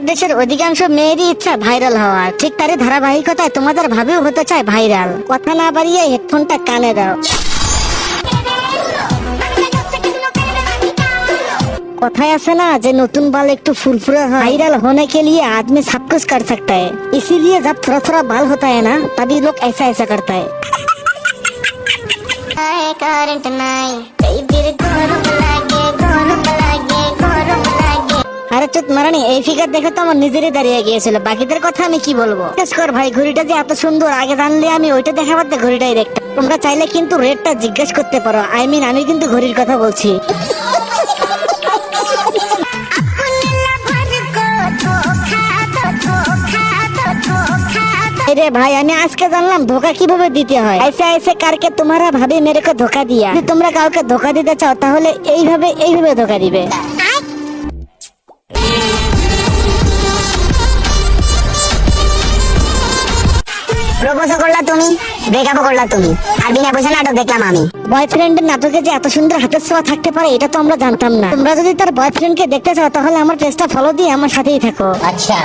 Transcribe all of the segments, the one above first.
দেশের অধিকাংশ মেয়েরই ইচ্ছা ভাইরাল হওয়ার, ঠিক তারই ধারাবাহিকতায় তোমাদের ভাবেও হতে চায় ভাইরাল। কথা না বাড়িয়ে হেডফোনটা কানে দাও। কথায় আছে ना যে নতুন बाल একটু फुरफुरा है। वायरल होने के लिए आदमी सब कुछ कर सकता है, इसीलिए जब थोड़ा थोड़ा बाल होता है ना तभी लोग ऐसा ऐसा करता है। करंट नहीं আরে চুত মারানি, এই ফিগার দেখে তো আমার নিজেরই দাঁড়িয়ে গিয়েছিল, বাকিদের কথা আমি কি বলবো। কর ভাই, ঘড়িটা যে এত সুন্দর, আগে জানলে আমি ওইটা দেখাবার ঘড়িটাই দেখতাম। তোমরা চাইলে কিন্তু রেটটা জিজ্ঞেস করতে পারো, আই মিন আমি কিন্তু ঘড়ির কথা বলছি। अरे भाई আমি আজকে জানলাম ধোকা কিভাবে দিতে হয়। ऐसे ऐसे करके तुम्हारा भाभी मेरे को धोखा दिया। যদি তোমরা কাউকে ধোকা দিতে চাও তাহলে এইভাবে এইভাবে ধোকা দিবে। প্রপোজ করলা তুমি, ব্রেকআপ করলা তুমি, আর বিনা পয়সা নাটক দেখলাম আমি। বয়ফ্রেন্ডের নাটকে যে এত সুন্দর হাতের ছোঁয়া থাকতে পারে এটা তো আমরা জানতাম না। তোমরা যদি তার বয়ফ্রেন্ডকে দেখতে চাও তাহলে আমার পেজটা ফলো দিয়ে আমার সাথেই থাকো। আচ্ছা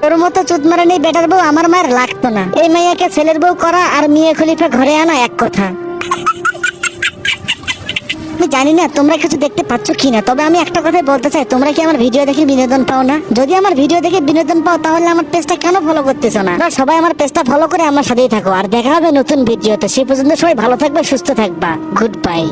তোর মতো চুতমারানি বেটার বউ আমার মায়ের লাগতো না। এই মেয়েকে ছেলের বউ করা আর মিয়া খলিফা ঘরে আনা এক কথা। আমি জানি না তোমরা কিছু দেখতে পাচ্ছ কিনা, তবে আমি একটা কথা বলতে চাই, তোমরা কি আমার ভিডিও দেখে বিনোদন পাও না? যদি আমার ভিডিও দেখে বিনোদন পাও তাহলে আমার পেজটা কেন ফলো করতেছো না? সবাই আমার পেজটা ফলো করে আমার সাথেই থাকো, আর দেখা হবে নতুন ভিডিওতে। সেই পর্যন্ত সবাই ভালো থাকবে, সুস্থ থাকবা। Good bye.